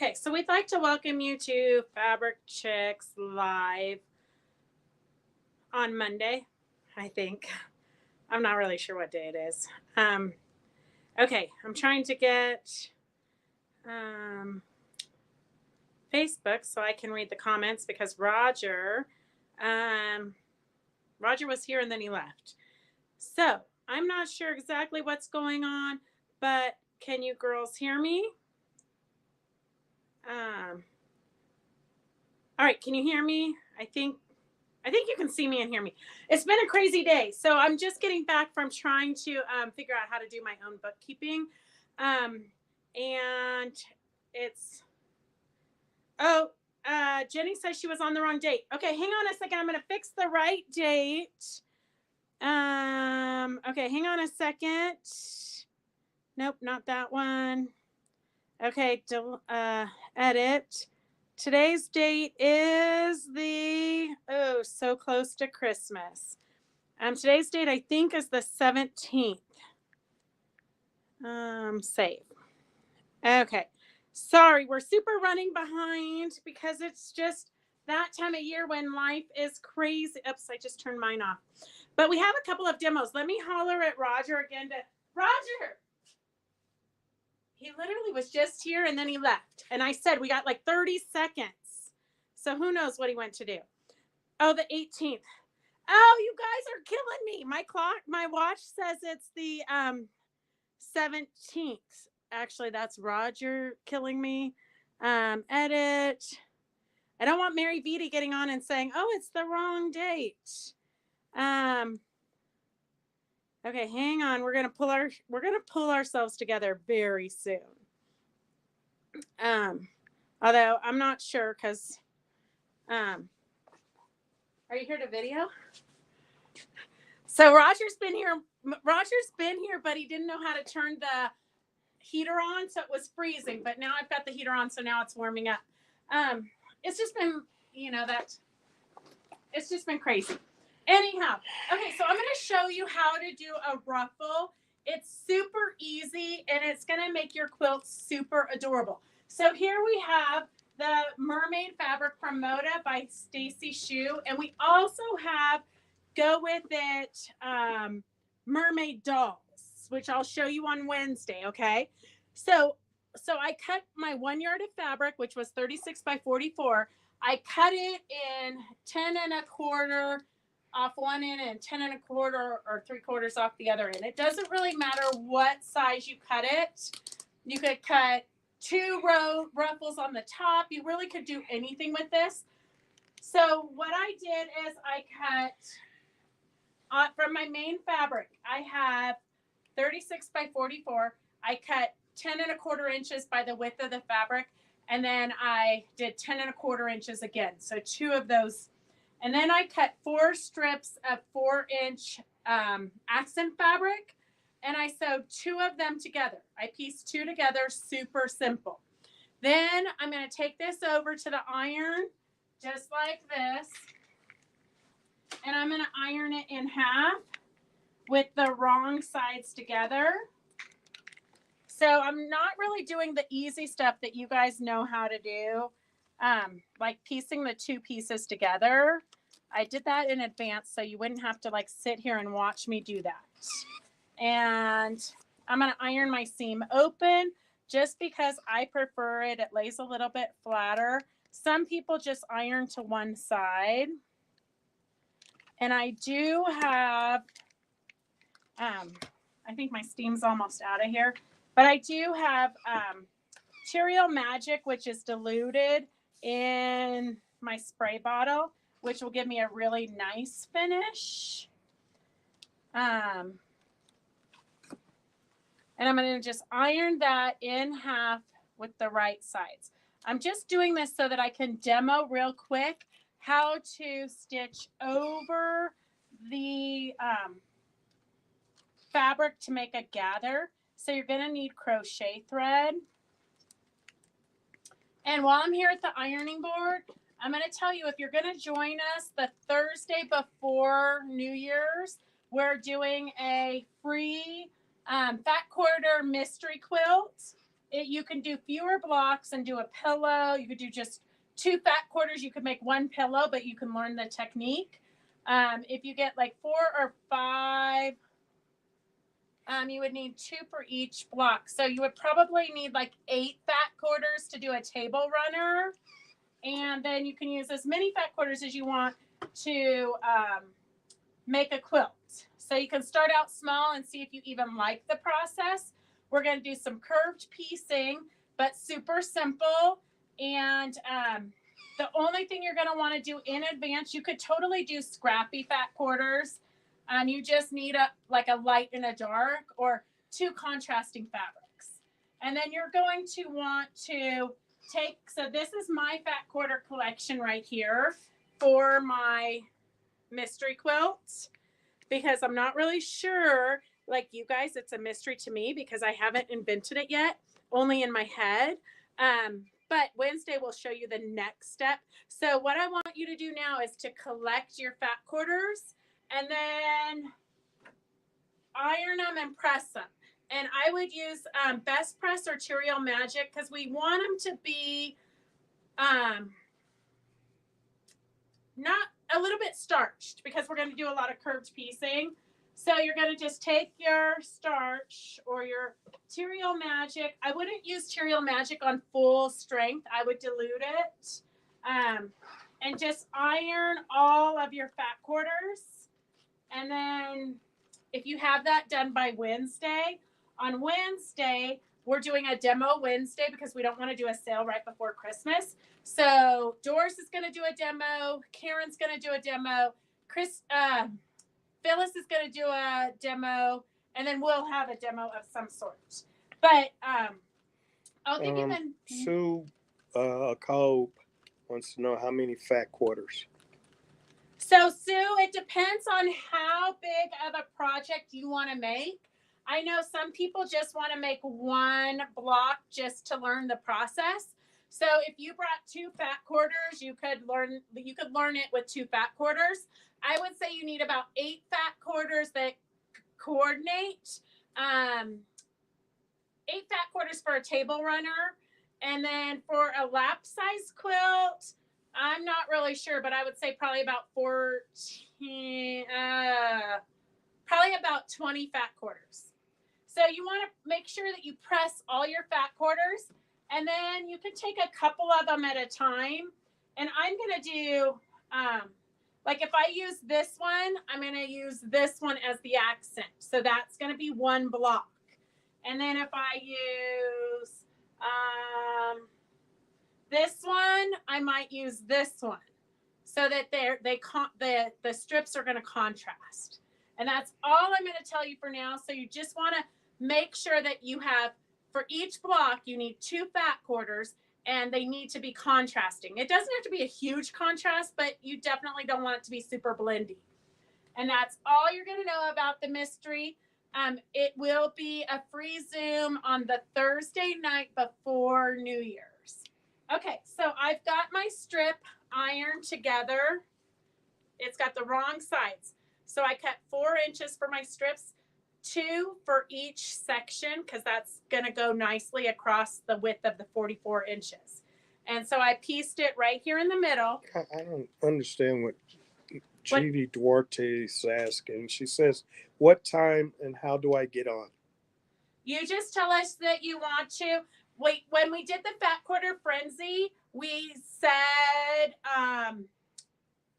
Okay, so we'd like to welcome you to Fabric Chicks Live on Monday, I think. I'm not really sure what day it is. Um, okay, I'm trying to get um, Facebook so I can read the comments because Roger was here and then he left. So I'm not sure exactly what's going on, but can you girls hear me? All right, can you hear me? I think you can see me and hear me. It's been a crazy day. So I'm just getting back from trying to figure out how to do my own bookkeeping. And it's, oh, Jenny says she was on the wrong date. Okay, hang on a second. I'm going to fix the right date. Okay, hang on a second. Nope, not that one. Okay, edit. Today's date is so close to Christmas. Today's date, I think, is the 17th. Save. Okay. Sorry, we're super running behind because it's just that time of year when life is crazy. Oops, I just turned mine off. But we have a couple of demos. Let me holler at Roger again. Roger! He literally was just here and then he left. And I said, we got like 30 seconds. So who knows what he went to do. Oh, the 18th. Oh, you guys are killing me. My watch says it's the 17th. Actually, that's Roger killing me. Edit. I don't want Mary Beatty getting on and saying, oh, it's the wrong date. Okay, hang on. We're gonna pull ourselves together very soon. Although I'm not sure because are you here to video? So Roger's been here, but he didn't know how to turn the heater on, so it was freezing. But now I've got the heater on, so now it's warming up. It's just been, it's just been crazy. Anyhow, okay, so I'm going to show you how to do a ruffle. It's super easy, and it's going to make your quilt super adorable. So here we have the mermaid fabric from Moda by Stacy Shu, and we also have Go With It mermaid dolls, which I'll show you on Wednesday, okay? So I cut my 1 yard of fabric, which was 36 by 44. I cut it in 10 1/4 off one end and 10 1/4 or 3/4 off the other end. It doesn't really matter what size you cut it. You could cut 2 ruffles on the top. You really could do anything with this. So what I did is I cut from my main fabric. I have 36 by 44. I cut 10 1/4 inches by the width of the fabric. And then I did 10 1/4 inches again. So 2 of those. And then I cut 4 strips of 4-inch accent fabric. And I sewed 2 of them together. I pieced 2 together, super simple. Then I'm going to take this over to the iron, just like this. And I'm going to iron it in half with the wrong sides together. So I'm not really doing the easy stuff that you guys know how to do, like piecing the 2 pieces together. I did that in advance so you wouldn't have to like sit here and watch me do that. And I'm going to iron my seam open just because I prefer it. It lays a little bit flatter. Some people just iron to one side. And I do have, I think my steam's almost out of here. But I do have Cheerio Magic, which is diluted in my spray bottle, which will give me a really nice finish. And I'm going to just iron that in half with the right sides. I'm just doing this so that I can demo real quick how to stitch over the fabric to make a gather. So you're going to need crochet thread. And while I'm here at the ironing board, I'm going to tell you, if you're going to join us the Thursday before New Year's, we're doing a free fat quarter mystery quilt. You can do fewer blocks and do a pillow. You could do just 2 fat quarters. You could make 1 pillow, but you can learn the technique. If you get like 4 or 5, you would need 2 for each block. So you would probably need like 8 fat quarters to do a table runner. And then you can use as many fat quarters as you want to make a quilt. So you can start out small and see if you even like the process. We're going to do some curved piecing, but super simple. And the only thing you're going to want to do in advance, you could totally do scrappy fat quarters. You just need like a light and a dark, or 2 contrasting fabrics. And then you're going to want to so this is my fat quarter collection right here for my mystery quilt, because I'm not really sure, like you guys, it's a mystery to me because I haven't invented it yet, only in my head. But Wednesday will show you the next step. So what I want you to do now is to collect your fat quarters and then iron them and press them. And I would use Best Press or Material Magic because we want them to be not a little bit starched, because we're going to do a lot of curved piecing. So you're going to just take your starch or your Material Magic. I wouldn't use Material Magic on full strength. I would dilute it. And just iron all of your fat quarters. And then if you have that done by Wednesday, on Wednesday, we're doing a demo Wednesday because we don't want to do a sale right before Christmas. So Doris is going to do a demo. Karen's going to do a demo. Phyllis is going to do a demo, and then we'll have a demo of some sort. But I'll give you the... Sue Cobb wants to know how many fat quarters. So Sue, it depends on how big of a project you want to make. I know some people just want to make 1 block just to learn the process. So if you brought 2 fat quarters, you could learn it with 2 fat quarters. I would say you need about 8 fat quarters that coordinate. 8 fat quarters for a table runner. And then for a lap size quilt, I'm not really sure, but I would say probably about 14, probably about 20 fat quarters. So you want to make sure that you press all your fat quarters, and then you can take a couple of them at a time. And I'm going to do, like if I use this one, I'm going to use this one as the accent. So that's going to be 1 block. And then if I use this one, I might use this one so that the strips are going to contrast. And that's all I'm going to tell you for now. So you just want to make sure that you have, for each block, you need 2 fat quarters, and they need to be contrasting. It doesn't have to be a huge contrast, but you definitely don't want it to be super blendy. And that's all you're going to know about the mystery. It will be a free Zoom on the Thursday night before New Year's. Okay, so I've got my strip ironed together. It's got the wrong sides. So I cut 4 inches for my strips, 2 for each section, because that's going to go nicely across the width of the 44 inches. And so I pieced it right here in the middle. I don't understand what Judy Duarte is asking. She says, what time and how do I get on? You just tell us that you want to. Wait, when we did the fat quarter frenzy, we said,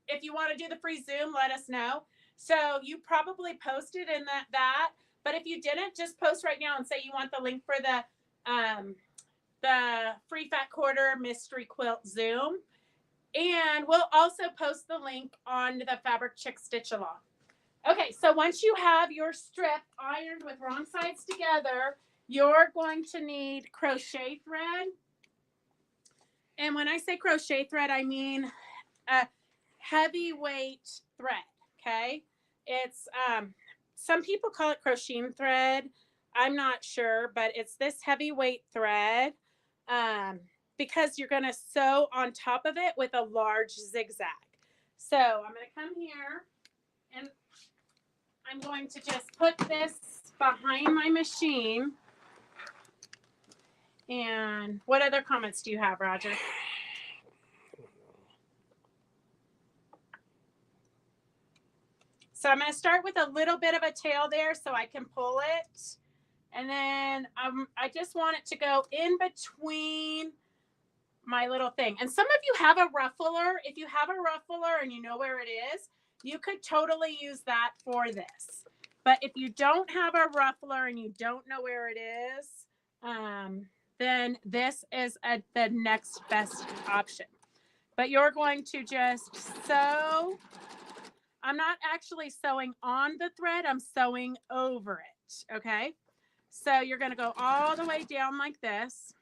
if you want to do the free Zoom, let us know. So you probably posted in that. But if you didn't, just post right now and say you want the link for the free fat quarter mystery quilt Zoom. And we'll also post the link on the Fabric Chick Stitch Along. Okay, so once you have your strip ironed with wrong sides together, you're going to need crochet thread. And when I say crochet thread, I mean a heavyweight thread, okay? It's, some people call it crocheting thread. I'm not sure, but it's this heavyweight thread because you're going to sew on top of it with a large zigzag. So I'm going to come here and I'm going to just put this behind my machine. And what other comments do you have, Roger? So I'm going to start with a little bit of a tail there so I can pull it. And then I just want it to go in between my little thing. And some of you have a ruffler. If you have a ruffler and you know where it is, you could totally use that for this. But if you don't have a ruffler and you don't know where it is, then this is the next best option. But you're going to just sew. I'm not actually sewing on the thread. I'm sewing over it. Okay. So you're going to go all the way down like this.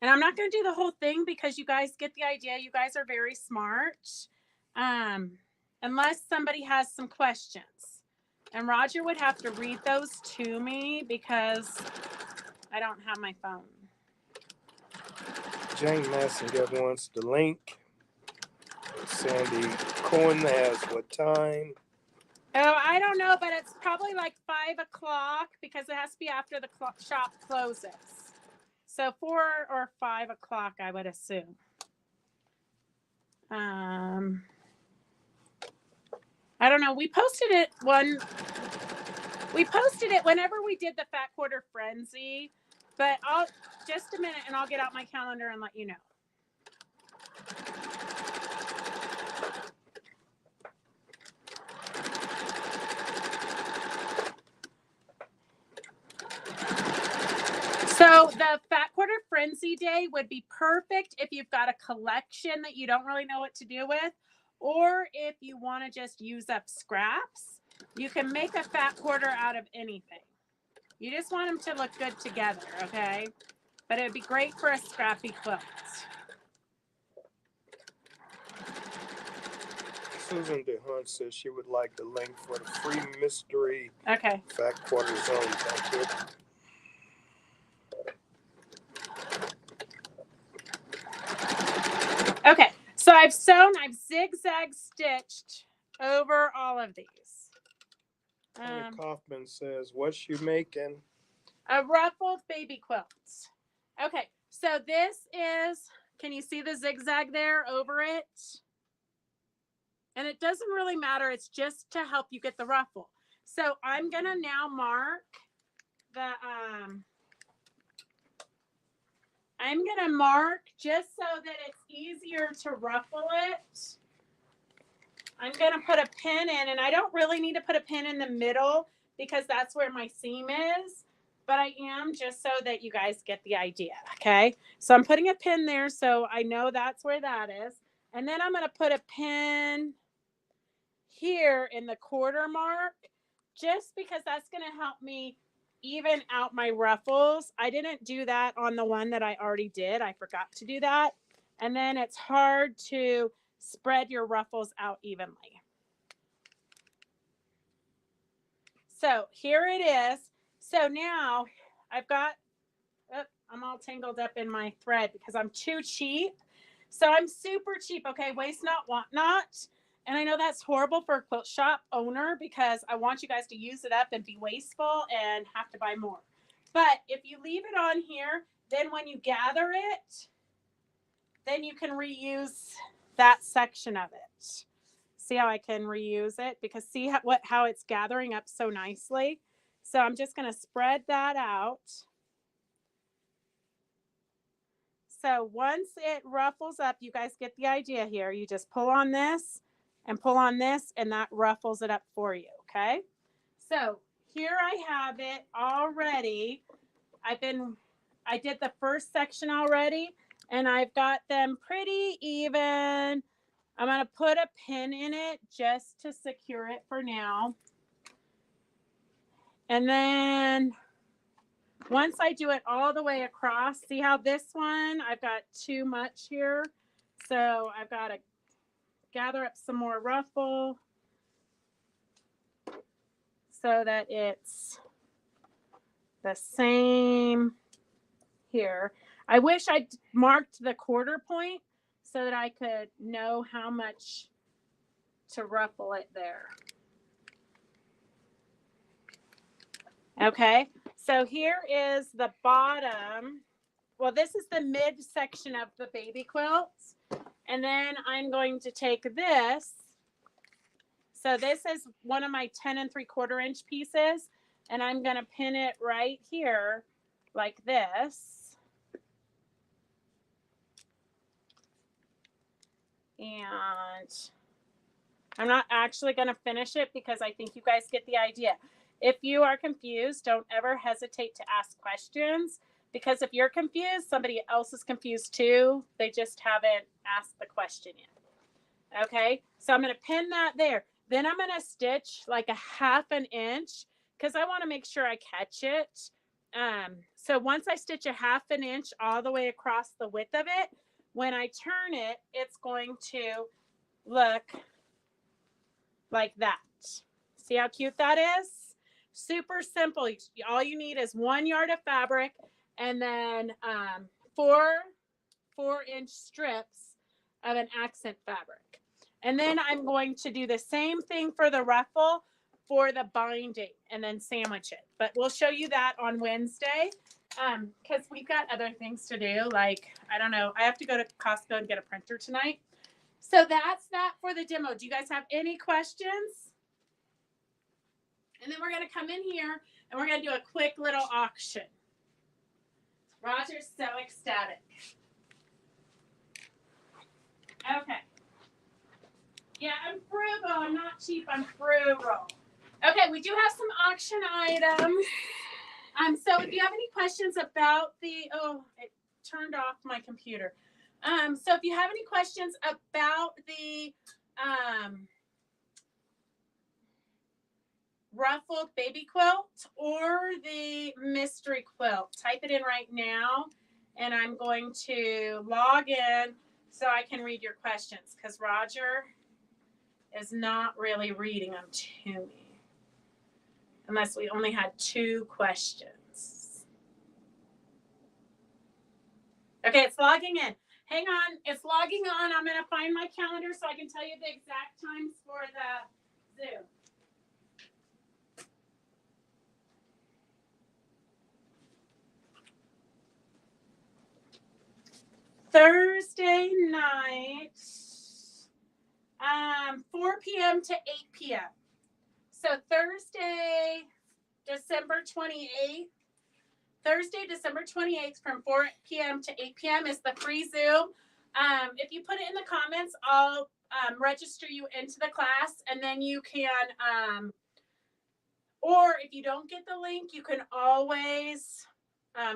And I'm not going to do the whole thing because you guys get the idea. You guys are very smart. Unless somebody has some questions. And Roger would have to read those to me because I don't have my phone. Jane Messenger wants the link. Sandy Cohen has what time? Oh, I don't know, but it's probably like 5 o'clock because it has to be after the shop closes. So 4 or 5 o'clock, I would assume. I don't know. We posted it whenever we did the Fat Quarter Frenzy, but I'll just a minute and I'll get out my calendar and let you know. So the Fat Quarter Frenzy Day would be perfect if you've got a collection that you don't really know what to do with, or if you want to just use up scraps. You can make a fat quarter out of anything. You just want them to look good together, okay? But it would be great for a scrappy quilt. Susan DeHunt says she would like the link for the free mystery Fat Quarter Zone. Thank you. Okay, so I've zigzag stitched over all of these. Tanya Kaufman says, what's you making? A ruffled baby quilt. Okay, so this is, can you see the zigzag there over it? And it doesn't really matter. It's just to help you get the ruffle. So I'm going to now mark the, I'm going to mark just so that it's easier to ruffle it. I'm going to put a pin in, and I don't really need to put a pin in the middle because that's where my seam is, but I am just so that you guys get the idea, okay? So I'm putting a pin there so I know that's where that is. And then I'm going to put a pin here in the quarter mark just because that's going to help me even out my ruffles. I didn't do that on the one that I already did. I forgot to do that. And then it's hard to spread your ruffles out evenly. So here it is. So now I've got, I'm all tangled up in my thread because I'm too cheap. So I'm super cheap. Okay. Waste not, want not. And I know that's horrible for a quilt shop owner because I want you guys to use it up and be wasteful and have to buy more. But if you leave it on here, then when you gather it, then you can reuse that section of it. See how I can reuse it? Because see how it's gathering up so nicely. So I'm just going to spread that out. So once it ruffles up, you guys get the idea here. You just pull on this and pull on this, and that ruffles it up for you, okay? So here I have it already. I did the first section already, and I've got them pretty even. I'm going to put a pin in it just to secure it for now. And then once I do it all the way across, see how this one, I've got too much here. So I've got to gather up some more ruffle so that it's the same here. I wish I'd marked the quarter point so that I could know how much to ruffle it there. Okay, so here is the bottom. Well, this is the mid section of the baby quilt. And then I'm going to take this. So this is one of my 10 3/4 inch pieces. And I'm going to pin it right here like this. And I'm not actually going to finish it because I think you guys get the idea. If you are confused, don't ever hesitate to ask questions, because if you're confused, somebody else is confused too. They just haven't asked the question yet. Okay, so I'm going to pin that there. Then I'm going to stitch like a 1/2 inch because I want to make sure I catch it. So once I stitch a 1/2 inch all the way across the width of it, when I turn it, it's going to look like that. See how cute that is? Super simple. All you need is 1 yard of fabric and then 4-inch strips of an accent fabric. And then I'm going to do the same thing for the ruffle for the binding and then sandwich it. But we'll show you that on Wednesday because we've got other things to do. Like, I don't know, I have to go to Costco and get a printer tonight. So that's that for the demo. Do you guys have any questions? And then we're going to come in here and we're going to do a quick little auction. Roger's so ecstatic. Okay. Yeah, I'm frugal. I'm not cheap. I'm frugal. Okay, we do have some auction items. So if you have any questions about the, it turned off my computer. So if you have any questions about the ruffled baby quilt or the mystery quilt, type it in right now, and I'm going to log in so I can read your questions because Roger is not really reading them to me unless we only had 2 questions. Okay, it's logging in. Hang on, it's logging on. I'm going to find my calendar so I can tell you the exact times for the Zoom. Thursday night, 4 p.m. to 8 p.m. So Thursday, December 28th. Thursday, December 28th from 4 p.m. to 8 p.m. is the free Zoom. If you put it in the comments, I'll register you into the class, and then you can, or if you don't get the link, you can always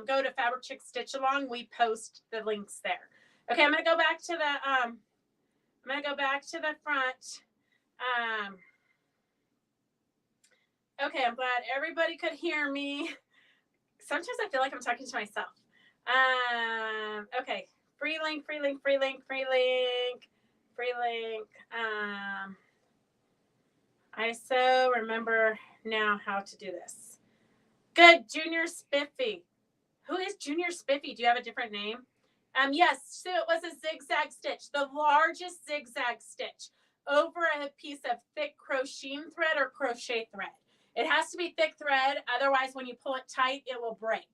go to Fabric Chick Stitch Along. We post the links there. Okay, I'm gonna go back to the front. Okay, I'm glad everybody could hear me. Sometimes I feel like I'm talking to myself. Okay, free link. I so remember now how to do this. Good, Junior Spiffy. Who is Junior Spiffy? Do you have a different name? Yes, so it was a zigzag stitch, the largest zigzag stitch over a piece of thick crochet thread or crochet thread. It has to be thick thread, otherwise when you pull it tight, it will break.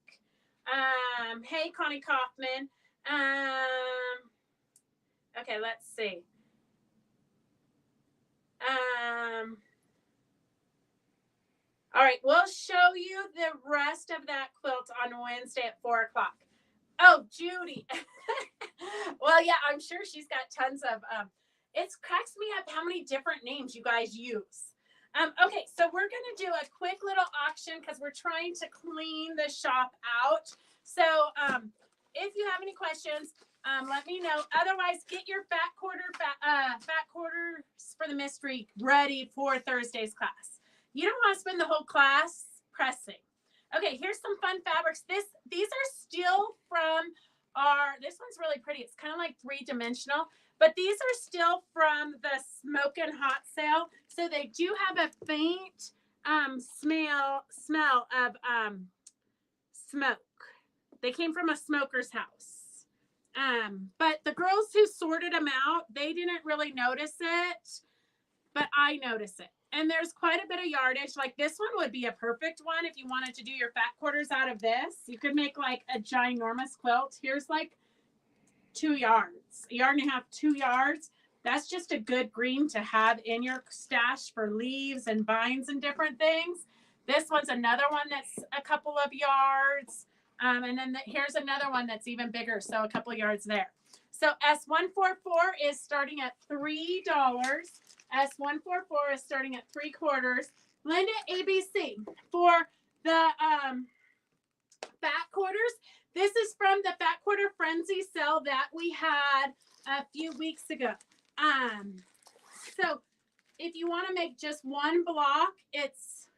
Hey, Connie Kaufman. Okay, let's see. All right, we'll show you the rest of that quilt on Wednesday at 4 o'clock. Oh, Judy. Well, yeah, I'm sure she's got tons of, it cracks me up how many different names you guys use. Okay, so we're going to do a quick little auction because we're trying to clean the shop out. So if you have any questions, let me know. Otherwise, get your fat quarters for the mystery ready for Thursday's class. You don't want to spend the whole class pressing. Okay, here's some fun fabrics. These are still from this one's really pretty. It's kind of like 3-dimensional, but these are still from the Smokin' Hot sale. So they do have a faint smell of smoke. They came from a smoker's house. But the girls who sorted them out, they didn't really notice it. but I notice it. And there's quite a bit of yardage. Like this one would be a perfect one if you wanted to do your fat quarters out of this. You could make like a ginormous quilt. Here's like 2 yards, a yard and a half, 2 yards. That's just a good green to have in your stash for leaves and vines and different things. This one's another one that's a couple of yards. And then here's another one that's even bigger, so a couple of yards there. So S144 is starting at $3. S144 is starting at 3/4. Linda ABC for the fat quarters. This is from the Fat Quarter Frenzy sale that we had a few weeks ago. So if you want to make just one block, it's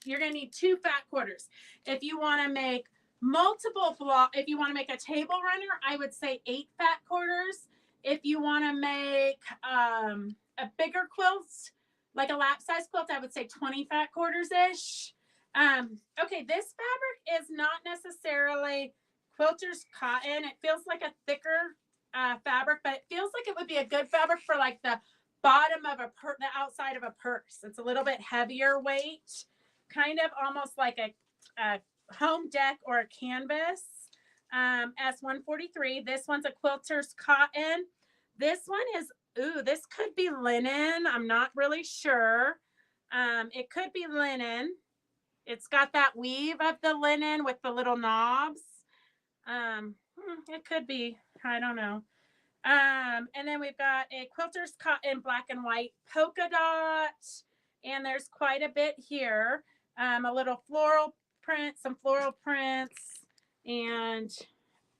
you're going to need 2 fat quarters. If you want to make multiple block, if you want to make a table runner, I would say 8 fat quarters. If you want to make a bigger quilt, like a lap size quilt, I would say 20 fat quarters ish. Okay, this fabric is not necessarily quilter's cotton. It feels like a thicker fabric, but it feels like it would be a good fabric for like the bottom of the outside of a purse. It's a little bit heavier weight, kind of almost like a home deck or a canvas. S143. This one's a quilter's cotton. This one is, ooh, this could be linen. I'm not really sure. It could be linen. It's got that weave of the linen with the little knobs. It could be, I don't know. And then we've got a quilter's cotton black and white polka dot. And there's quite a bit here. A little floral print, some floral prints, and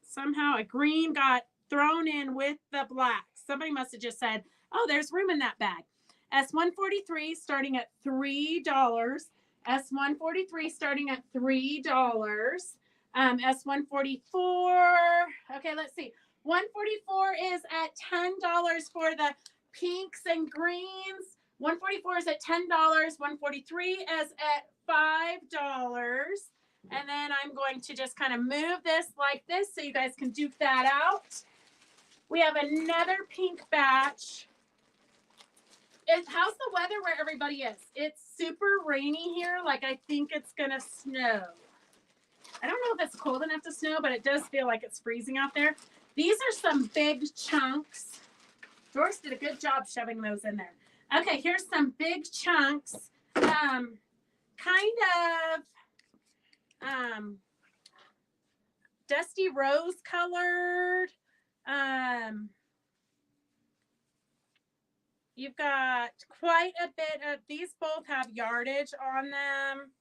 somehow a green got thrown in with the black. Somebody must have just said, oh, there's room in that bag. S143 starting at $3. S143 starting at $3. S144. Okay, let's see. 144 is at $10 for the pinks and greens. 144 is at $10. 143 is at $5. And then I'm going to just kind of move this like this so you guys can duke that out. We have another pink batch. How's the weather where everybody is? It's super rainy here. Like I think it's going to snow. I don't know if it's cold enough to snow, but it does feel like it's freezing out there. These are some big chunks. Doris did a good job shoving those in there. Okay, here's some big chunks. Kind of dusty rose colored. You've got quite a bit of, these both have yardage on them.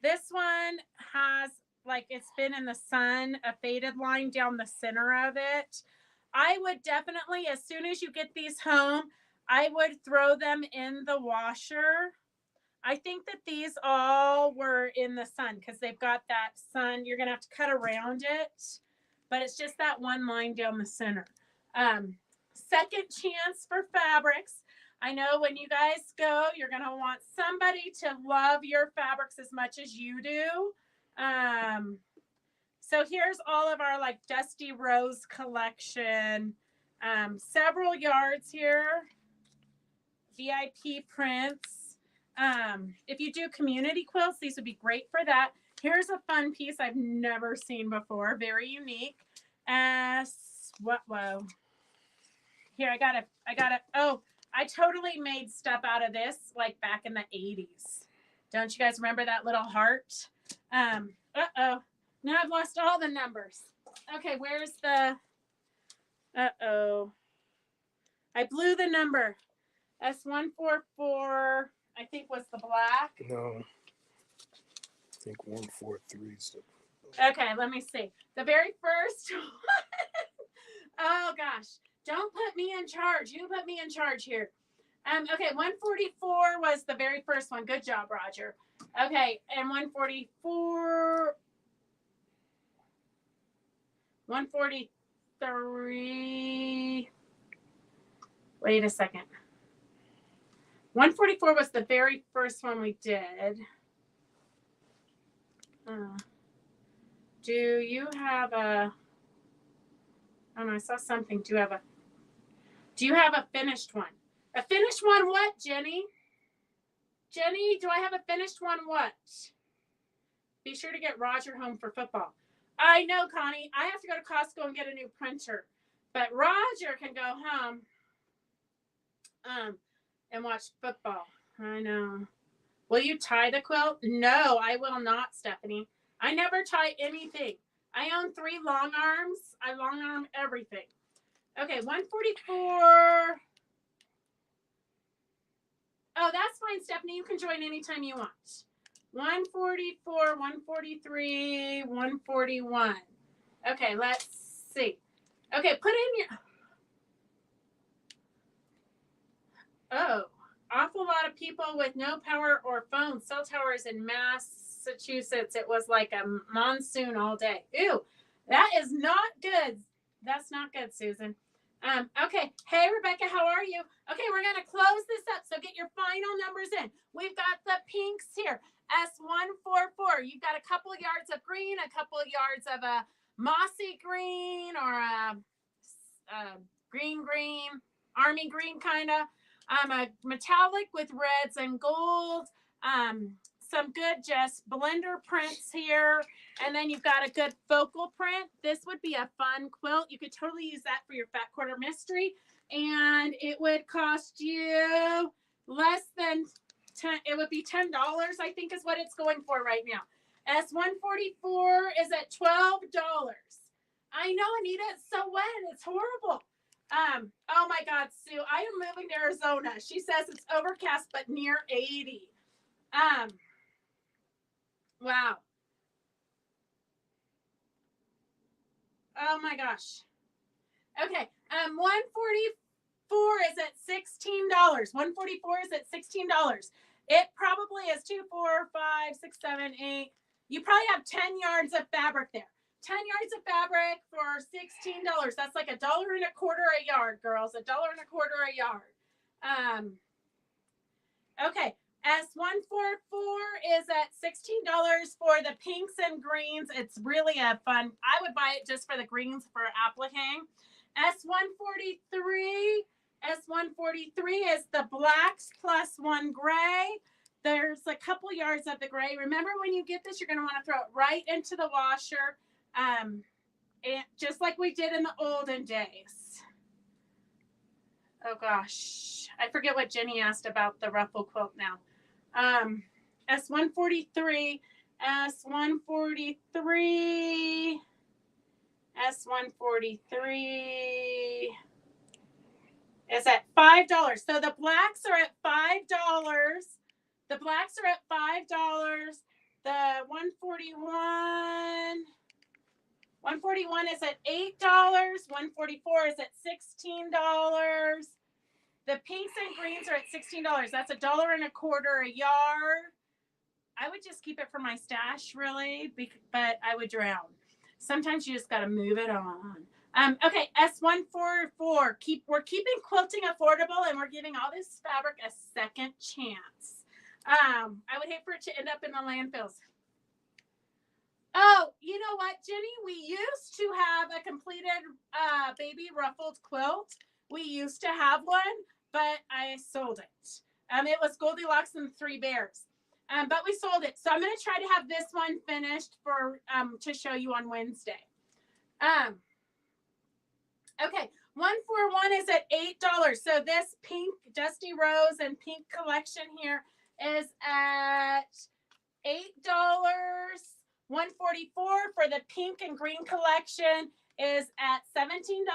This one has, like, it's been in the sun, a faded line down the center of it. I would definitely, as soon as you get these home, I would throw them in the washer. I think that these all were in the sun because they've got that sun. You're going to have to cut around it, but it's just that one line down the center. Second chance for fabrics. I know when you guys go, you're going to want somebody to love your fabrics as much as you do. So here's all of our like Dusty Rose collection. Several yards here. VIP prints. If you do community quilts, these would be great for that. Here's a fun piece I've never seen before. Very unique. Whoa. Here, I got it. Oh, I totally made stuff out of this like back in the 80s. Don't you guys remember that little heart? Uh-oh. Now I've lost all the numbers. Okay, where's the... Uh-oh. I blew the number. S144, I think, was the black. No. I think 143 is the... Okay, let me see. The very first one. Oh, gosh. Don't put me in charge. You put me in charge here. Okay, 144 was the very first one. Good job, Roger. Okay, and 144... 143. Wait a second. 144 was the very first one we did. Do you have a... I don't know, I saw something. Do you have a finished one? A finished one what, Jenny? Jenny, do I have a finished one what? Be sure to get Roger home for football. I know, Connie. I have to go to Costco and get a new printer. But Roger can go home and watch football. I know. Will you tie the quilt? No, I will not, Stephanie. I never tie anything. I own 3 long arms. I long arm everything. Okay, 144. Oh, that's fine, Stephanie. You can join anytime you want. 144, 143, 141. Okay, let's see. Okay, put in your... Oh, awful lot of people with no power or phone. Cell towers in Massachusetts. It was like a monsoon all day. Ew, that is not good. That's not good, Susan. Okay. Hey, Rebecca, how are you? Okay, we're going to close this up. So get your final numbers in. We've got the pinks here. S144. You've got a couple of yards of green, a couple of yards of a mossy green or a green, army green kind of. A metallic with reds and gold. Some good just blender prints here. And then you've got a good focal print. This would be a fun quilt. You could totally use that for your fat quarter mystery. And it would cost you less than 10. It would be $10, I think is what it's going for right now. S144 is at $12. I know, Anita, it's so wet. It's horrible. Oh my God, Sue, I am moving to Arizona. She says it's overcast, but near 80. Wow. Oh my gosh. Okay. 144 is at $16. 144 is at $16. It probably is 2, 4, 5, 6, 7, 8. You probably have 10 yards of fabric there. 10 yards of fabric for $16. That's like $1.25 a yard, girls. $1.25 a yard. Okay. S144 is at $16 for the pinks and greens. It's really a fun. I would buy it just for the greens for appliquing. S143 is the blacks plus 1 gray. There's a couple yards of the gray. Remember, when you get this, you're going to want to throw it right into the washer, and just like we did in the olden days. Oh gosh, I forget what Jenny asked about the ruffle quilt now. S143 is at $5. So the blacks are at $5. The blacks are at $5. The 141 is at $8. 144 is at $16. The pinks and greens are at $16. That's $1.25 a yard. I would just keep it for my stash, really, but I would drown. Sometimes you just got to move it on. Okay, S144. We're keeping quilting affordable, and we're giving all this fabric a second chance. I would hate for it to end up in the landfills. Oh, you know what, Jenny? We used to have a completed baby ruffled quilt. We used to have one, but I sold it. It was Goldilocks and the 3 Bears. But we sold it. So I'm going to try to have this one finished for to show you on Wednesday. Okay, 141 is at $8. So this pink Dusty Rose and pink collection here is at $8. 144 for the pink and green collection is at $17.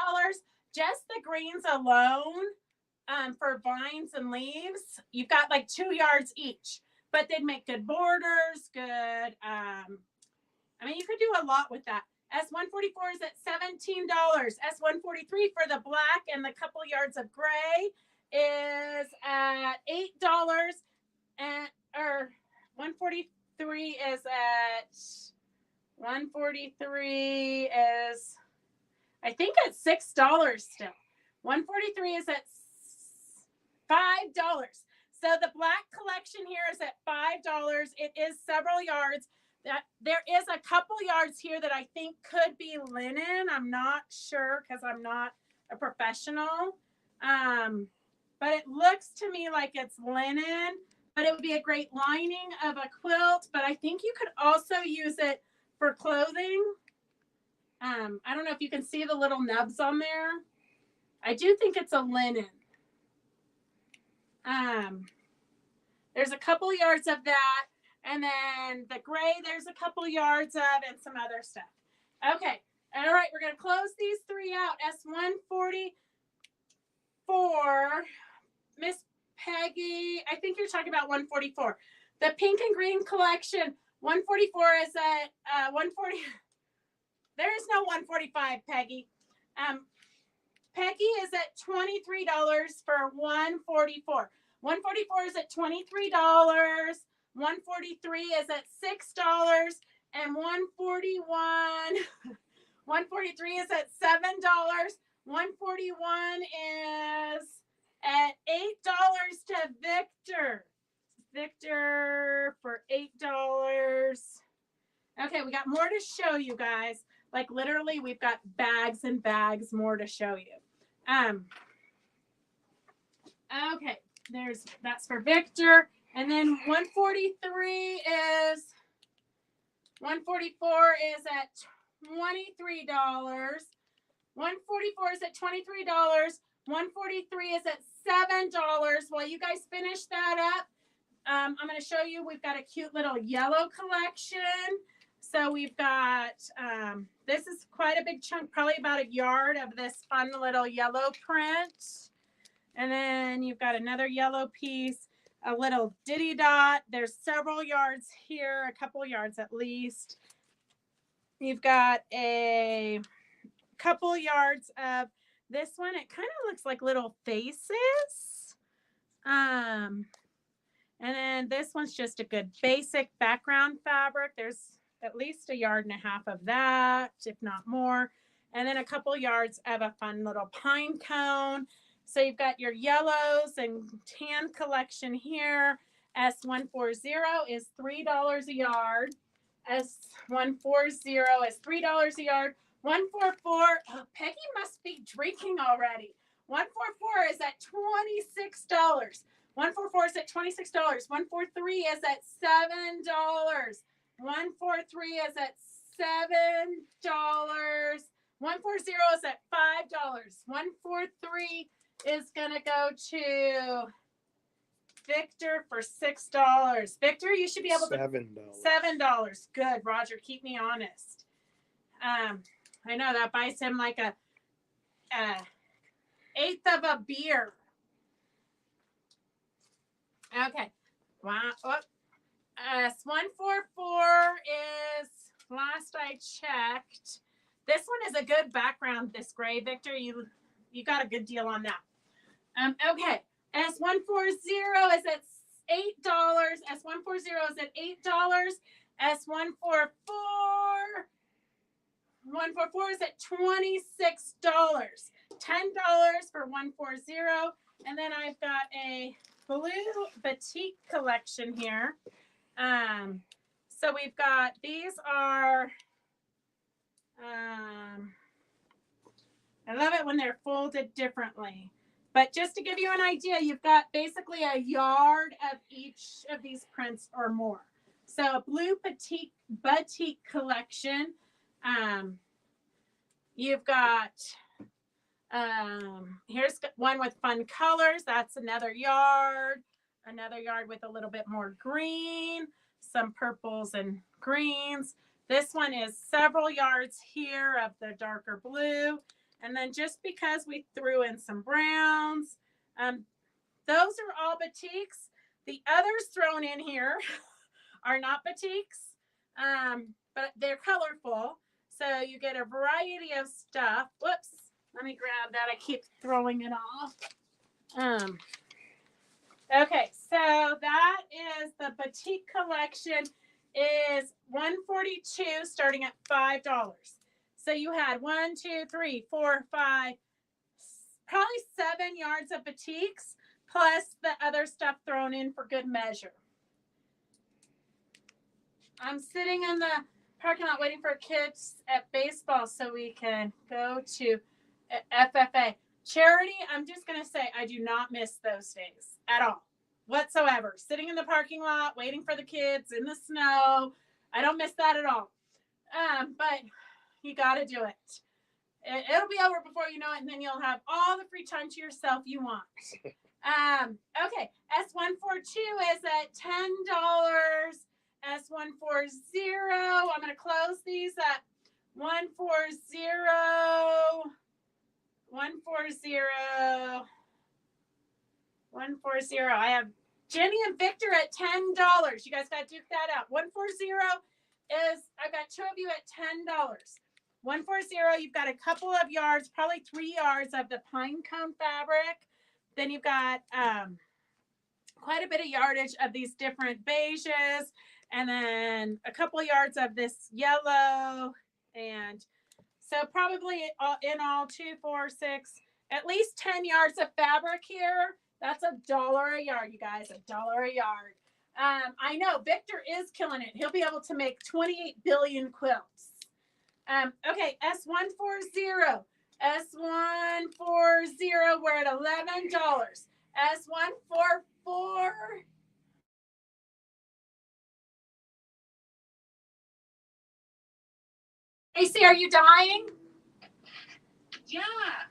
Just the greens alone for vines and leaves, you've got like 2 yards each, but they'd make good borders, good. I mean, you could do a lot with that. S144 is at $17. S143 for the black and the couple yards of gray is at $8. And or 143 is at 143 is, I think it's $6 still. 143 is at $5. So the black collection here is at $5. It is several yards. There is a couple yards here that I think could be linen. I'm not sure because I'm not a professional. but it looks to me like it's linen, but it would be a great lining of a quilt. But I think you could also use it for clothing. I don't know if you can see the little nubs on there. I do think it's a linen. There's a couple yards of that. And then the gray, there's a couple yards of, and some other stuff. Okay. All right. We're going to close these three out. S144. Miss Peggy, I think you're talking about 144. The pink and green collection, 144 is at 140. There is no 145, Peggy. Peggy is at $23 for 144. 144 is at $23. 143 is at $6. And 141, 143 is at $7. 141 is at $8 to Victor. Victor for $8. Okay, we got more to show you guys. Like literally, we've got bags and bags more to show you. Okay, that's for Victor. And then 143 is 144 is at $23. 144 is at $23. 143 is at $7. While you guys finish that up, I'm going to show you, we've got a cute little yellow collection. So we've got, this is quite a big chunk, probably about a yard of this fun little yellow print. And then you've got another yellow piece, a little ditty dot. There's several yards here, a couple yards at least. You've got a couple yards of this one. It kind of looks like little faces. And then this one's just a good basic background fabric. There's at least a yard and a half of that, if not more. And then a couple yards of a fun little pine cone. So you've got your yellows and tan collection here. S140 is $3 a yard. S140 is $3 a yard. 144, oh, Peggy must be drinking already. 144 is at $26. 144 is at $26. 143 is at $7. 143 is at $7. 140 is at $5. 143 is gonna go to Victor for $6. Victor, you should be able to $7. Good, Roger. Keep me honest. I know that buys him like a eighth of a beer. Okay. Wow. Oh. S144 is, last I checked, this one is a good background, this gray. Victor, you got a good deal on that. Okay. S140 is at $8. S140 is at $8. S144 is at $26. $10 for 140. And then I've got a blue batik collection here. So we've got, these are, I love it when they're folded differently. But just to give you an idea, you've got basically a yard of each of these prints or more. So a blue batik collection. You've got, here's one with fun colors. That's another yard with a little bit more green, some purples and greens. This one is several yards here of the darker blue. And then just because we threw in some browns, those are all batiks. The others thrown in here are not batiks, but they're colorful. So you get a variety of stuff. Whoops, let me grab that. I keep throwing it off. Okay, so that is the batik collection is $142 starting at $5. So you had 1, 2, 3, 4, 5, probably 7 yards of batiks plus the other stuff thrown in for good measure. I'm sitting in the parking lot waiting for kids at baseball so we can go to FFA. Charity, I'm just going to say I do not miss those days at all whatsoever. Sitting in the parking lot, waiting for the kids in the snow. I don't miss that at all. But you got to do it. It'll be over before you know it, and then you'll have all the free time to yourself you want. Okay, S142 is at $10. S140, I'm going to close these at 140. 140. 140. I have Jenny and Victor at $10. You guys got to duke that out. 140 is, I've got two of you at $10. 140, you've got a couple of yards, probably 3 yards of the pine cone fabric. Then you've got quite a bit of yardage of these different beiges, and then a couple of yards of this yellow. And so probably in all 2, 4, 6, at least 10 yards of fabric here. That's $1 a yard, you guys, $1 a yard. I know Victor is killing it. He'll be able to make 28 billion quilts. Okay, S140. S140, we're at $11. S144. AC, are you dying? Yeah.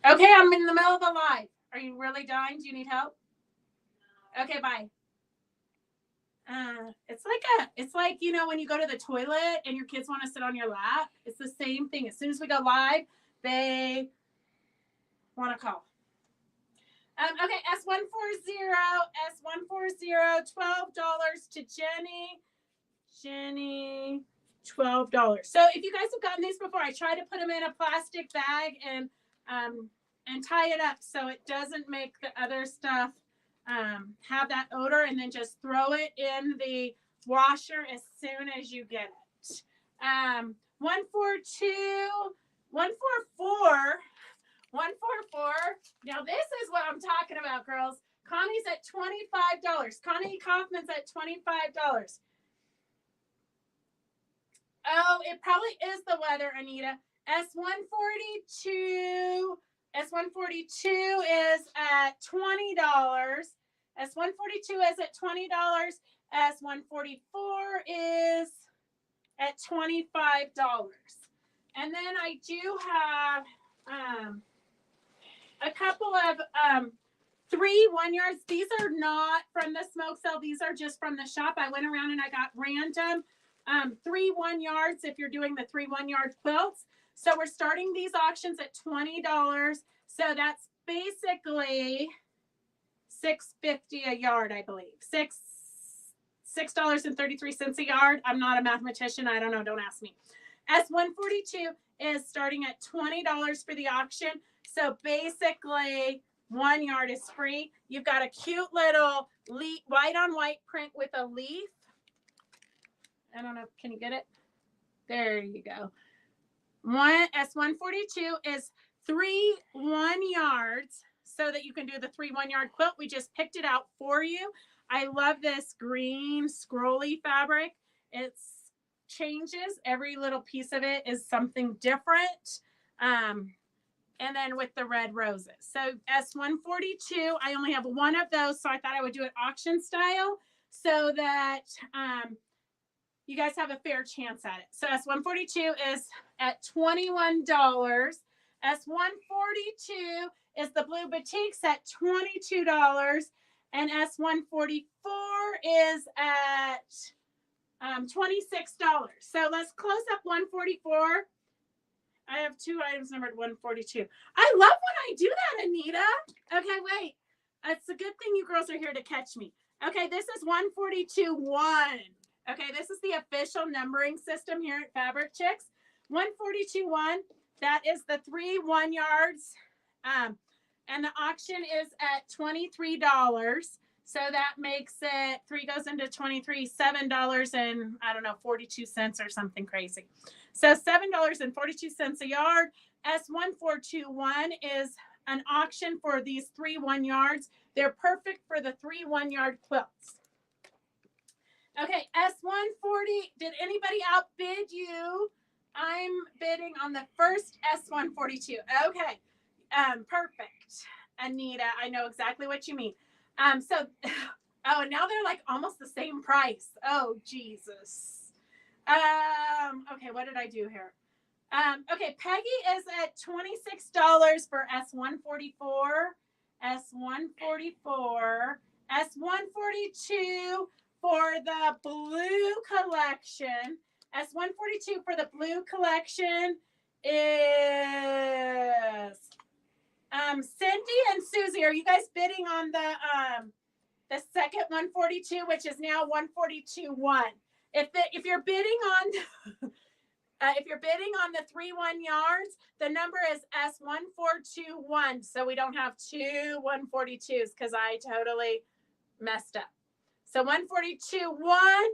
Okay, I'm in the middle of a live. Are you really dying? Do you need help? Okay, bye. It's like, you know, when you go to the toilet and your kids want to sit on your lap. It's the same thing. As soon as we go live, they want to call. Okay, S140, $12 to Jenny. Jenny, $12. So if you guys have gotten these before, I try to put them in a plastic bag and tie it up so it doesn't make the other stuff have that odor, and then just throw it in the washer as soon as you get it. 142, 144. 144. Now this is what I'm talking about, girls. Connie's at $25. Connie Kaufman's at $25. Oh, it probably is the weather, Anita. S142. S142 is at $20. S142 is at $20. S144 is at $25. And then I do have a couple of 3 1-yards. These are not from the smoke cell. These are just from the shop. I went around and I got random 3 1-yards if you're doing the 3 1-yard quilts. So we're starting these auctions at $20. So that's basically $6.50 a yard, I believe. $6.33 a yard. I'm not a mathematician. I don't know. Don't ask me. S142 is starting at $20 for the auction. So basically 1 yard is free. You've got a cute little white on white print with a leaf. I don't know. Can you get it? There you go. S142 is 3 1-yards so that you can do the 3 1-yard quilt. We just picked it out for you. I love this green scrolly fabric. It's changes. Every little piece of it is something different. And then with the red roses. So S142, I only have one of those, so I thought I would do it auction style so that you guys have a fair chance at it. So S142 is at $21. S142 is the blue batiks at $22. And S144 is at $26. So let's close up 144. I have 2 items numbered 142. I love when I do that, Anita. Okay, wait. It's a good thing you girls are here to catch me. Okay, this is 142.1. Okay, this is the official numbering system here at Fabric Chicks. 142.1, that is the 3 1-yards. And the auction is at $23. So that makes it, 3 goes into 23, $7 and I don't know, 42 cents or something crazy. So $7.42 a yard. S1421 is an auction for these 3 1-yards. They're perfect for the 3 1-yard quilts. Okay, S140, did anybody outbid you? I'm bidding on the first S142. Okay, Perfect, Anita. I know exactly what you mean. So, oh, and now they're like almost the same price. Oh, Jesus. Okay, what did I do here? Okay, Peggy is at $26 for S144, S144, S142 for the blue collection. S142 for the blue collection is Cindy and Susie. Are you guys bidding on the second 142, which is now 142.1? If you're bidding on if you're bidding on the 3-1 yards, the number is S1421. So we don't have two 142s because I totally messed up. So 142.1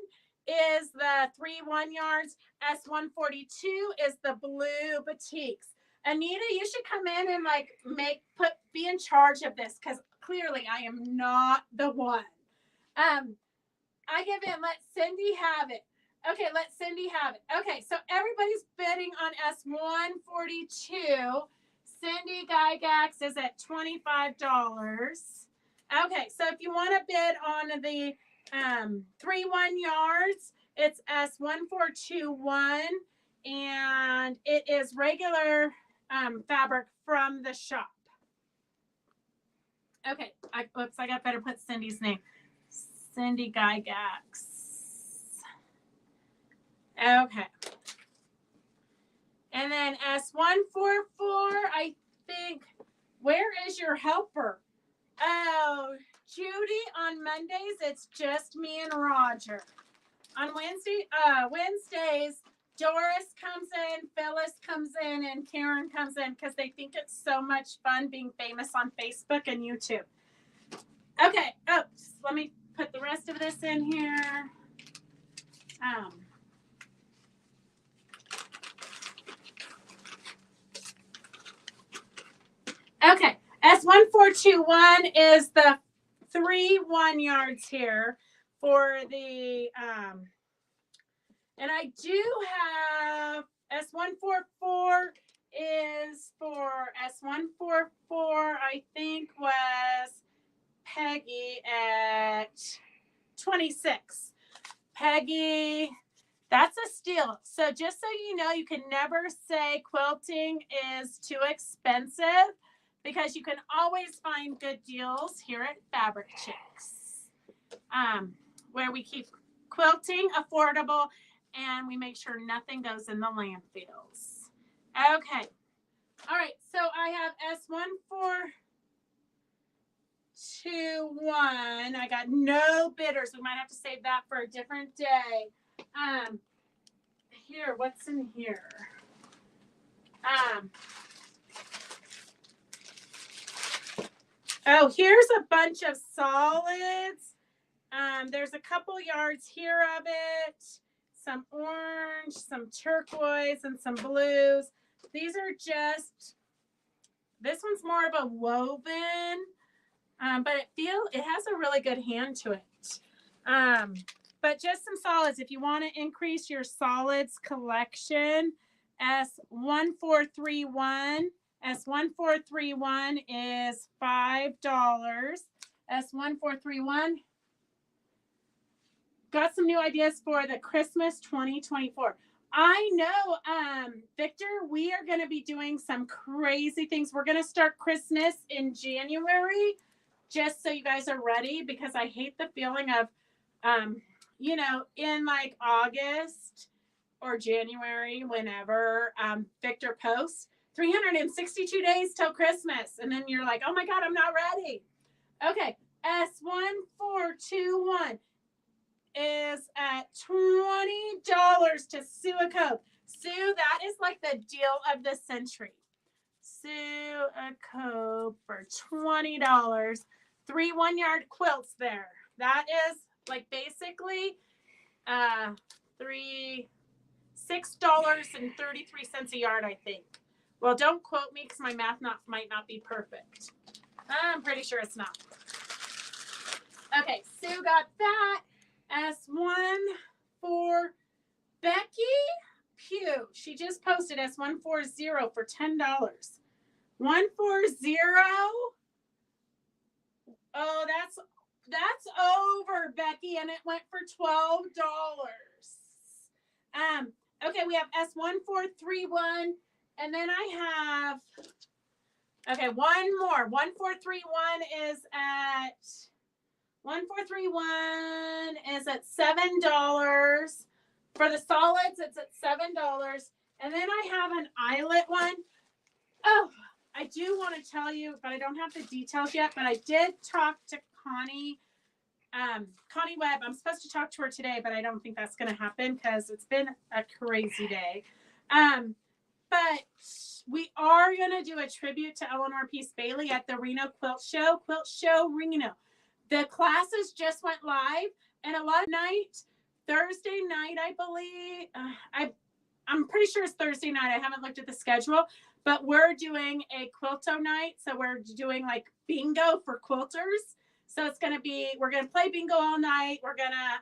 is the 3-1 yards. S142 is the blue batiks. Anita, you should come in and be in charge of this because clearly I am not the one. I give in. Let Cindy have it. Okay, let Cindy have it. Okay, so everybody's bidding on S142. Cindy Gygax is at $25. Okay, so if you want to bid on the 3-1 yards, it's S1421, and it is regular fabric from the shop. Okay, I better put Cindy's name. Cindy Gygax. Okay. And then S144, I think, where is your helper? Oh, Judy, on Mondays, it's just me and Roger. On Wednesdays, Doris comes in, Phyllis comes in, and Karen comes in because they think it's so much fun being famous on Facebook and YouTube. Okay, oops, let me put the rest of this in here. Okay, S1421 is the 3-1 yards here for the, and I do have S144 is for S144, I think was Peggy at 26. Peggy, that's a steal. So just so you know, you can never say quilting is too expensive because you can always find good deals here at Fabric Chicks, where we keep quilting affordable and we make sure nothing goes in the landfills. Okay. All right. So I have S1421. I got no bidders. We might have to save that for a different day. Here, what's in here? Oh, here's a bunch of solids. There's a couple yards here of it. Some orange, some turquoise, and some blues. These are just, this one's more of a woven, but it has a really good hand to it. But just some solids. If you want to increase your solids collection, S1431. S1431 is $5. S1431. Got some new ideas for the Christmas 2024. I know, Victor, we are going to be doing some crazy things. We're going to start Christmas in January, just so you guys are ready, because I hate the feeling of, in like August or January, whenever Victor posts, 362 days till Christmas. And then you're like, oh my God, I'm not ready. Okay, S1421 is at $20 to Sue a Cope. Sue, that is like the deal of the century. Sue a Cope for $20. 3 1-yard quilts there. That is like basically $6.33 a yard, I think. Well, don't quote me because my math might not be perfect. I'm pretty sure it's not. Okay, Sue got that. S1 for Becky Pugh. She just posted S140 for $10. 140. Oh, that's over, Becky, and it went for $12. Okay, we have S1431, and then I have, okay, one more. 1431 is at $7. For the solids, it's at $7. And then I have an eyelet one. Oh, I do want to tell you, but I don't have the details yet, but I did talk to Connie Webb. I'm supposed to talk to her today, but I don't think that's going to happen because it's been a crazy day. But we are going to do a tribute to Eleanor Peace Bailey at the Reno Quilt Show Reno. The classes just went live, and a lot of Thursday night, I believe. I'm pretty sure it's Thursday night. I haven't looked at the schedule, but we're doing a quilto night. So we're doing like bingo for quilters. So it's going to be, we're going to play bingo all night. We're going to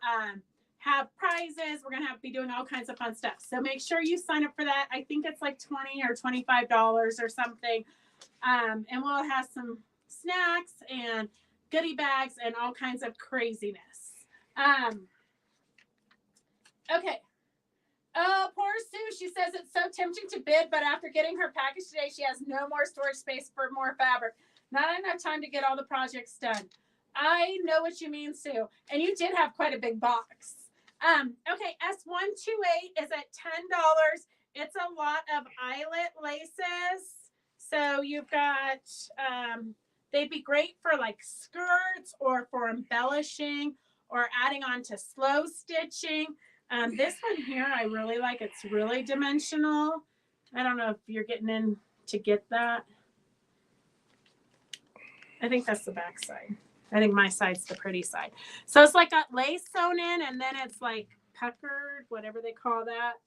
have prizes. We're going to be doing all kinds of fun stuff. So make sure you sign up for that. I think it's like $20 or $25 or something. And we'll have some snacks and goodie bags and all kinds of craziness. Okay. Oh, poor Sue. She says it's so tempting to bid, but after getting her package today, she has no more storage space for more fabric. Not enough time to get all the projects done. I know what you mean, Sue. And you did have quite a big box. Okay, S128 is at $10. It's a lot of eyelet laces. So you've got, they'd be great for like skirts or for embellishing or adding on to slow stitching. This one here, I really like. It's really dimensional. I don't know if you're getting in to get that. I think that's the back side. I think my side's the pretty side. So it's like got lace sewn in, and then it's like puckered, whatever they call that.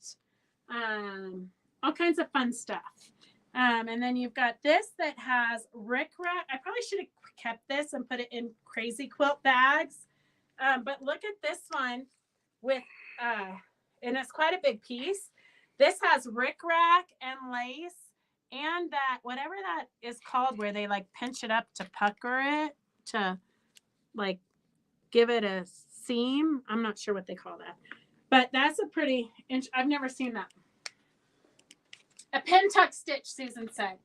All kinds of fun stuff. And then you've got this that has rickrack. I probably should have kept this and put it in crazy quilt bags. But look at this one with, and it's quite a big piece. This has rickrack and lace and that, whatever that is called, where they like pinch it up to pucker it, to like give it a seam. I'm not sure what they call that, but that's a pretty, I've never seen that. A pin tuck stitch, Susan said.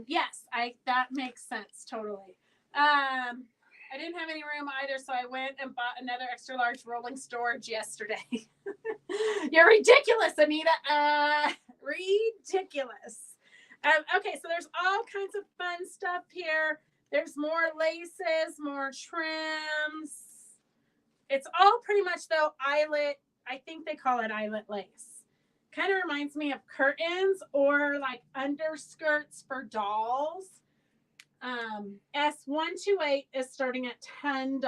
Yes, that makes sense totally. I didn't have any room either, so I went and bought another extra large rolling storage yesterday. You're ridiculous, Anita. Ridiculous. Okay, so there's all kinds of fun stuff here. There's more laces, more trims. It's all pretty much, though, eyelet. I think they call it eyelet lace. Kind of reminds me of curtains or like underskirts for dolls. S128 is starting at $10.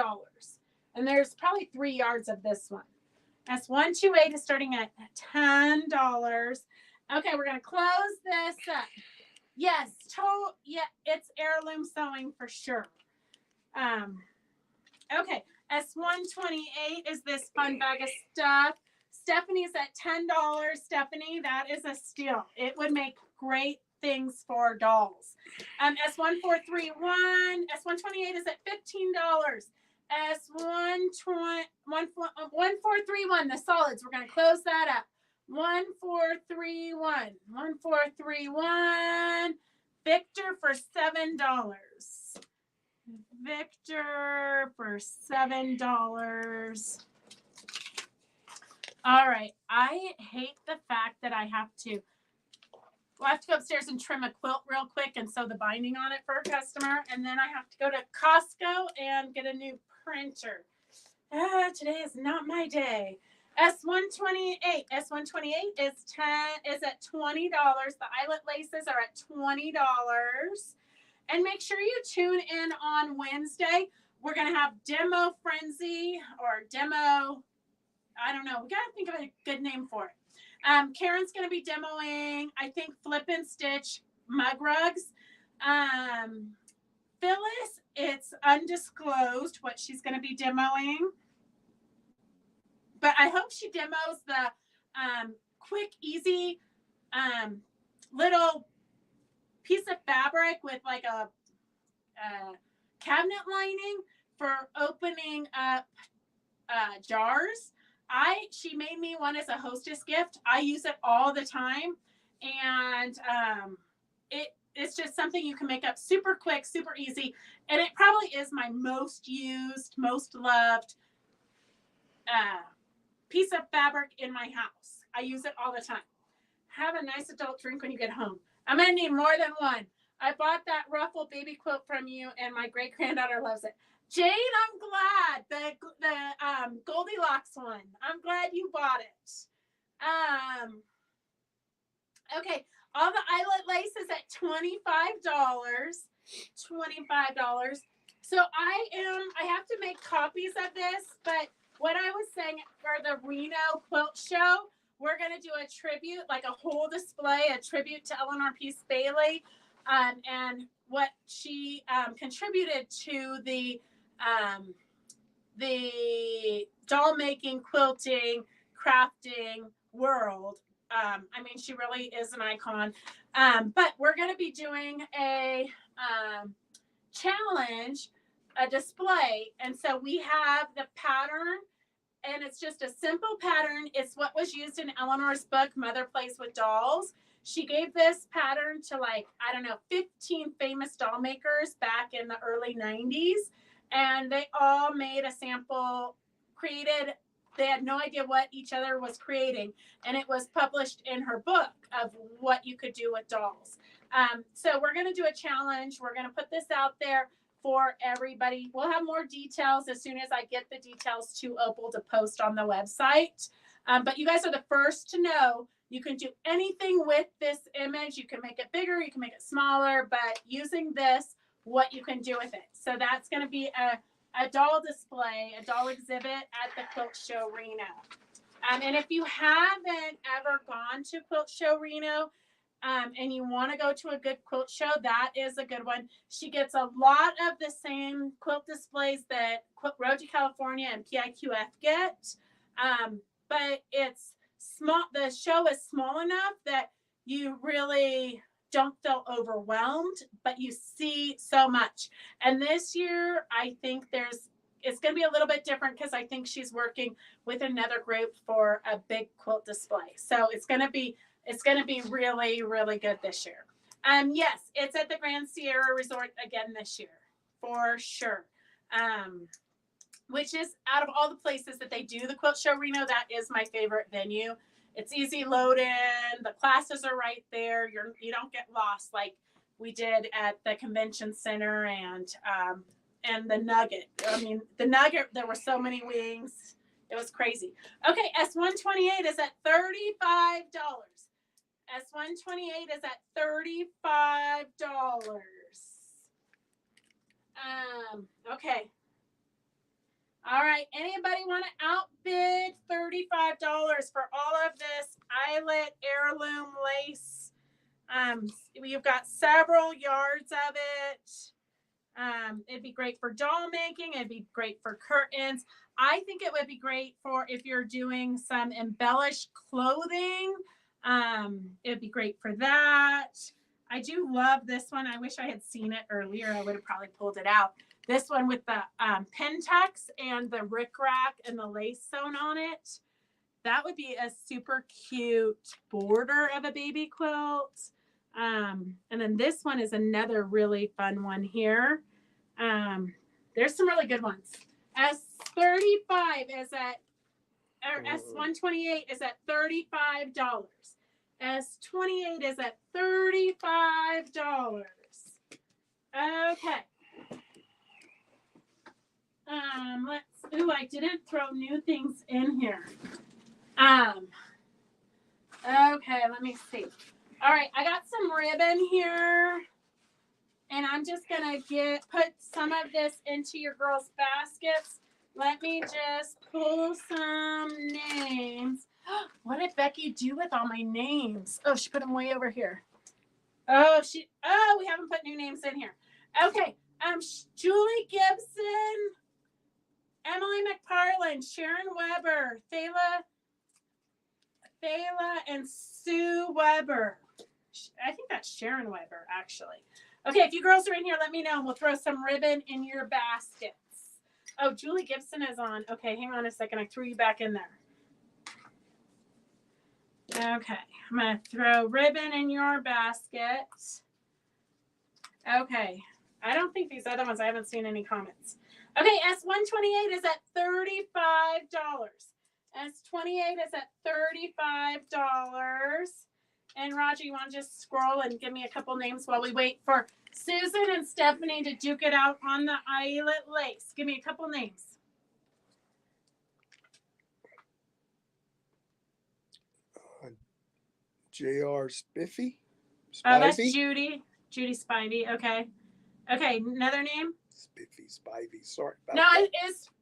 And there's probably 3 yards of this one. S128 is starting at $10. Okay, we're going to close this up. Yes, yeah, it's heirloom sewing for sure. Okay, S128 is this fun bag of stuff. Stephanie's at $10. Stephanie, that is a steal. It would make great things for dolls. S1431, S128 is at $15. S1431, the solids, we're going to close that up. 1431, Victor for $7. Victor for $7. All right, I hate the fact that I have to go upstairs and trim a quilt real quick and sew the binding on it for a customer, and then I have to go to Costco and get a new printer. Today is not my day. S128 is at $20. The eyelet laces are at $20. And make sure you tune in on Wednesday. We're going to have Demo Frenzy or Demo, I don't know. We got to think of a good name for it. Karen's going to be demoing, I think, Flip and Stitch mug rugs. Phyllis, it's undisclosed what she's going to be demoing. But I hope she demos the quick, easy little piece of fabric with like a cabinet lining for opening up jars. She made me one as a hostess gift. I use it all the time, and it's just something you can make up super quick, super easy, and it probably is my most used, most loved piece of fabric in my house. I use it all the time. Have a nice adult drink when you get home. I'm gonna need more than one. I bought that Ruffle baby quilt from you, and my great granddaughter loves it. Jane, I'm glad the Goldilocks one. I'm glad you bought it. Okay, all the eyelet lace is at $25. $25. So I have to make copies of this, but what I was saying for the Reno quilt show, we're gonna do a tribute, like a whole display, a tribute to Eleanor Peace Bailey, and what she contributed to the doll making, quilting, crafting world. I mean, she really is an icon. But we're going to be doing a challenge, a display. And so we have the pattern, and it's just a simple pattern. It's what was used in Eleanor's book, Mother Plays with Dolls. She gave this pattern to 15 famous doll makers back in the early 90s. And they all made a sample, they had no idea what each other was creating. And it was published in her book of what you could do with dolls. So we're going to do a challenge. We're going to put this out there for everybody. We'll have more details as soon as I get the details to Opal to post on the website. But you guys are the first to know. You can do anything with this image. You can make it bigger, you can make it smaller, but using this, what you can do with it. So that's going to be a doll display, a doll exhibit at the Quilt Show Reno. And if you haven't ever gone to Quilt Show Reno, and you want to go to a good quilt show, that is a good one. She gets a lot of the same quilt displays that Road to California and PIQF get, but it's small. The show is small enough that you really don't feel overwhelmed, but you see so much. And this year, I think it's going to be a little bit different because I think she's working with another group for a big quilt display. So it's going to be really, really good this year. Yes, it's at the Grand Sierra Resort again this year, for sure. Which is, out of all the places that they do the Quilt Show Reno, that is my favorite venue. It's easy load in. The classes are right there. You don't get lost like we did at the convention center and the Nugget. I mean, the Nugget, there were so many wings. It was crazy. Okay, S128 is at $35. S128 is at $35. Okay. All right. Anybody want to outbid $35 for all of this eyelet heirloom lace? You've got several yards of it. It'd be great for doll making. It'd be great for curtains. I think it would be great for if you're doing some embellished clothing. It'd be great for that. I do love this one. I wish I had seen it earlier. I would have probably pulled it out. This one with the pin tucks and the rickrack and the lace sewn on it. That would be a super cute border of a baby quilt. And then this one is another really fun one here. There's some really good ones. S35 is at, or S128 is at $35. S28 is at $35. Okay. I didn't throw new things in here. Okay, let me see. All right, I got some ribbon here, and I'm just gonna put some of this into your girls' baskets. Let me just pull some names. What did Becky do with all my names? Oh, she put them way over here. We haven't put new names in here. Okay, Julie Gibson, Emily McParland, Sharon Weber, Thela, and Sue Weber. I think that's Sharon Weber, actually. Okay, if you girls are in here, let me know, and we'll throw some ribbon in your baskets. Oh, Julie Gibson is on. Okay, hang on a second. I threw you back in there. Okay, I'm going to throw ribbon in your basket. Okay, I don't think these other ones, I haven't seen any comments. Okay, S128 is at $35. S28 is at $35. And Roger, you want to just scroll and give me a couple names while we wait for Susan and Stephanie to duke it out on the eyelet lace? Give me a couple names. J.R. Spiffy? Oh, that's Spivey? Judy. Judy Spivey. Okay. Okay, another name? Spiffy, Spivey. Sorry about No, that.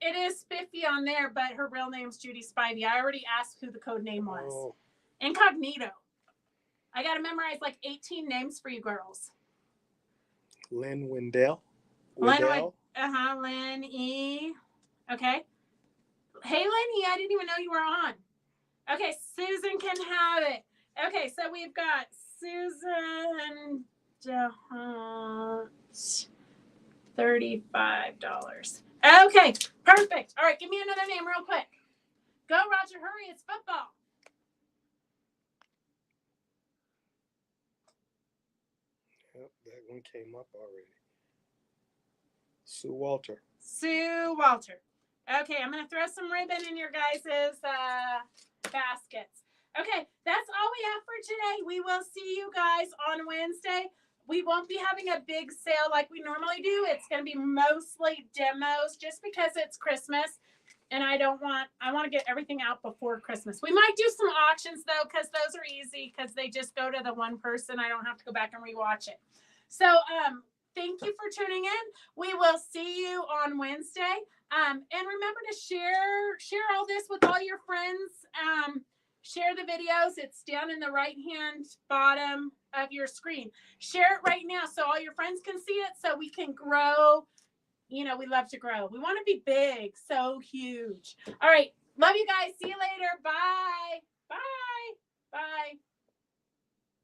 it is Spiffy on there, but her real name's Judy Spivey. I already asked who the code name was. Oh, Incognito. I got to memorize like 18 names for you girls. Lynn Wendell. Lynn, Wendell. Lynn E. Okay. Hey, Lynn E, I didn't even know you were on. Okay, Susan can have it. Okay, so we've got Susan DeHunt, $35. Okay, perfect. All right, give me another name real quick. Go, Roger, hurry, it's football. Yep, that one came up already. Sue Walter. Sue Walter. Okay, I'm going to throw some ribbon in your guys' baskets. Okay, that's all we have for today. We will see you guys on Wednesday. We won't be having a big sale like we normally do. It's going to be mostly demos just because it's Christmas. And I want to get everything out before Christmas. We might do some auctions though, because those are easy because they just go to the one person. I don't have to go back and rewatch it. So, thank you for tuning in. We will see you on Wednesday. And remember to share all this with all your friends. Share the videos. It's down in the right-hand bottom of your screen. Share it right now so all your friends can see it so we can grow. You know, we love to grow. We want to be big, so huge. All right. Love you guys. See you later. Bye. Bye. Bye.